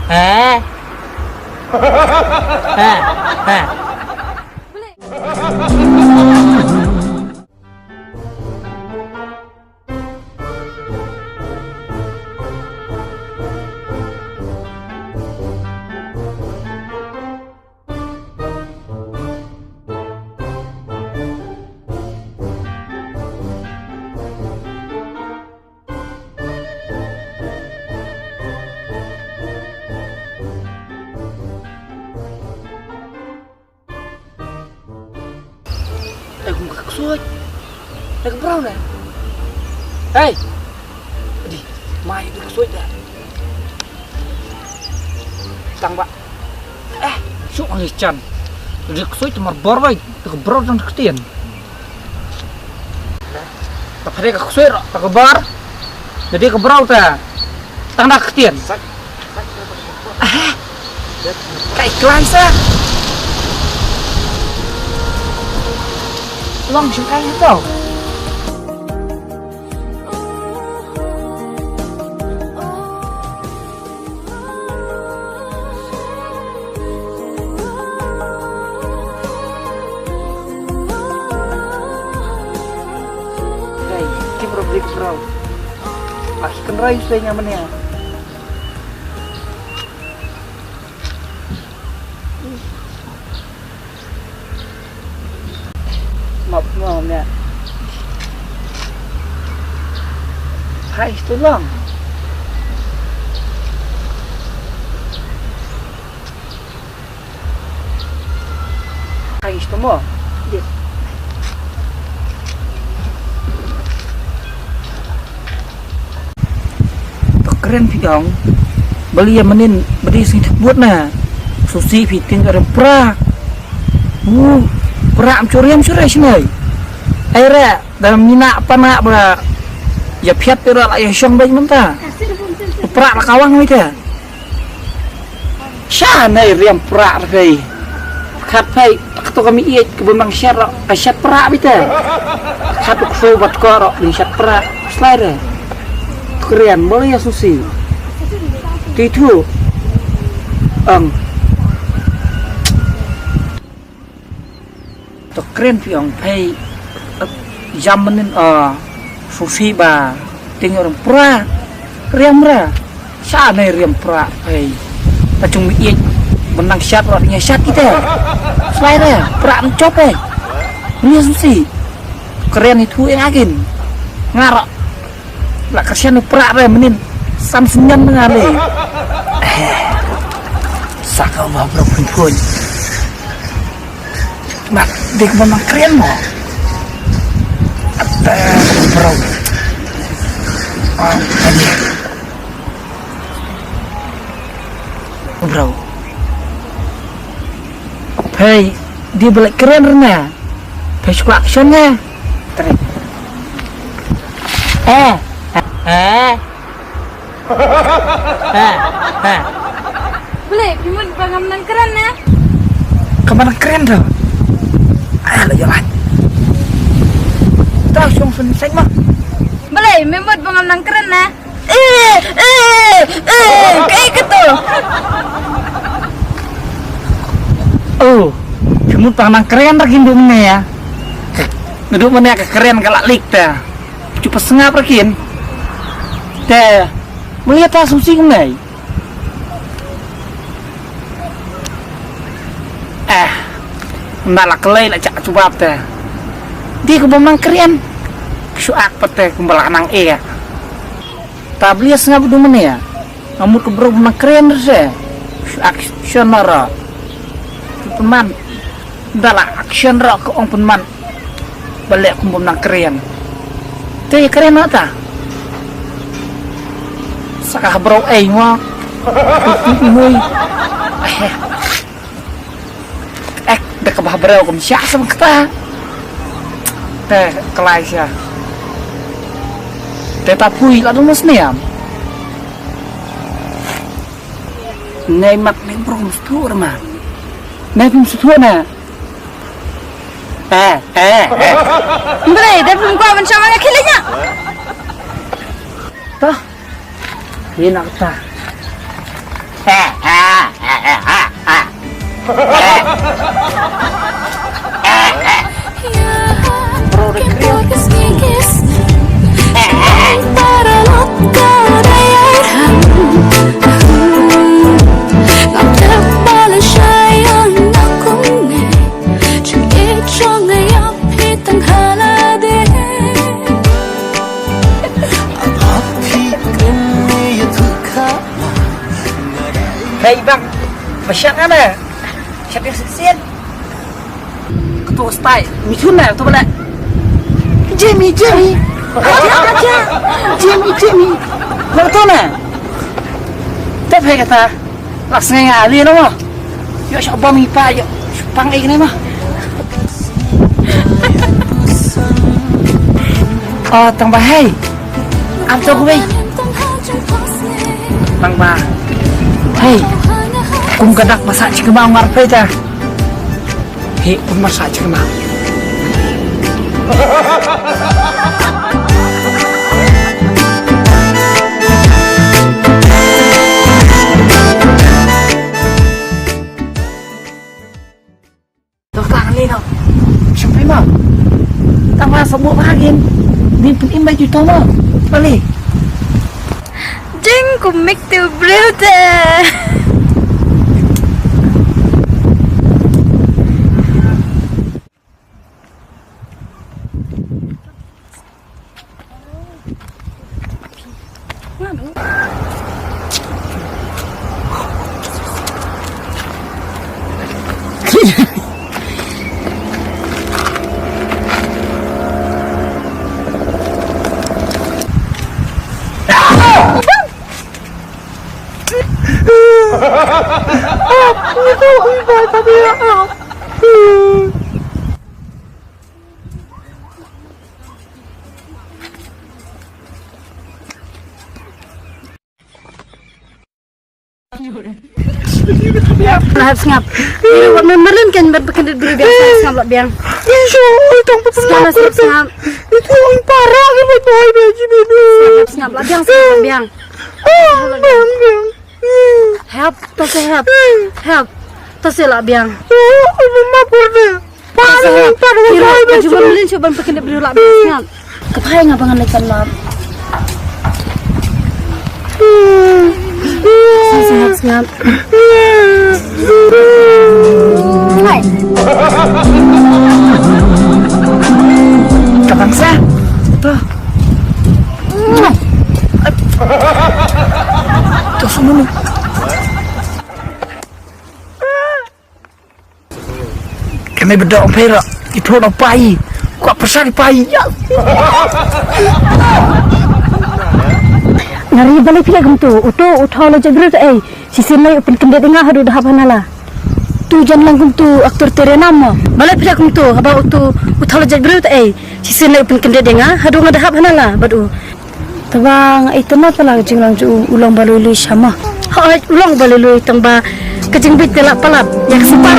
Eh. Aku kesuai. Aku berau dah. Hei. Di, mai itu kesuai dah. Tang pak. Syuk angin can. Dia kesuai cuma bor baik. Aku berau dan ketian. Tapi dia kesuai rak. Tak kebar. Jadi aku berau dah. Tang dah ketian. Kayak kelas ah. Long chúng anh hết rồi. Đây, kim robrik bro. Akan rayu saya nyaman ya. Maaf ya. Hai tolong. Hai semua. Yes. Keren piang. Beli yang menin beri sing buat na. Susi fiting ada pra. Pra curiam curai sini. Aira dalam mina apa nak bra? Ya piat pira lah ya syong baik mentah. Pra lah kawang mereka. Syah nai riam pra lagi. Kat pai tu kami iat kebunang syar asyat pra mereka. Kat sobat korok di syat pra selain. Keren boleh ya Susi. Itu. Keren piang pai jamenin Susi ba tinggal orang pra riam ra sana riam pra pai tacung iet menang syat orangnya syat kita selain ya pra mencop ini Susi keren itu yang agen ngarok lah kasihan pra re menin sam senyan ngale sakau ba pun mak dik memang keren mo bro tadi bro hey dia balik keren rena Facebook actionnya tadi boleh bimut bangam nang keren ya kemana keren tuh ayo jalan tahu song sen mah boleh bimut bangam nang keren ya kayak gitu cuma panang keren lagi hidungnya ya duduk mana keren galak lik dah cuma sengap lagi dah melihat Susi nih ndak kelai nak cak coba teh dia kebomang keren suak pete kembali nang ya tablia sengap du mana ya kamu kebro menang keren se action ra teman ndala action ra ke ong teman balik kebomang keren teh keren apa sakah bro mo muy dah kebah berau kum siapa sama kita teh kelai sia teh tapui lah dulu seniam nemat neng bro mustur mah neng mustur na boleh dah belum kau bersama dengan kilenya toh enak ta Bro, udah kriuk. Hei bang, masyad mana? Masyad yang sekian. Ketua style, Mituna tu balik. Jamie. Aja. Jamie. Lalu tu na? Tak payah kata. Laksana yang ahli nama. Yuk siapa mipa yuk. Pang ini mah. Oh, tambah hei. Apa tu kau? Bang ba. Hei. Kung gadak masak cikema ngarpe ta. Hei, kung masak cikema. Tao sampai mah. Tambah semua bahagian. Ni pun imbai juta mah. Balik. Jeng kumik tu bruta. Harus ngap. Ini warna meren kan berpekendit biru biasa ngap lah biang. Isu, itong Sekarang ngap. Itu yang parah ke boy baju ini. Ngap lah biang ngap biang. Bang. Help, tose help. Tose lah biang. Apa mapur deh. Parah. Baju meren coba berpekendit biru lah biang ngap. Kepai ngabangan lekan lap. Ngap. Hai. Kabangsa. Tuh. Tuh semua. Kami berdoa perak. Itu orang pai. Kau pesan pai. Ya. Nari balik pila tu. Utau lo jagret sisin lai open kendet dengar hadu dah panala. Tu jan lang tu aktor terenam. Balik pila tu haba utau lo jagret sisin lai open kendet dengar hadu dah panala badu. Tabang itu napa lah jinglang ulang balului sama. Ulang balului tamba kejing bit telak palap. Yak separ.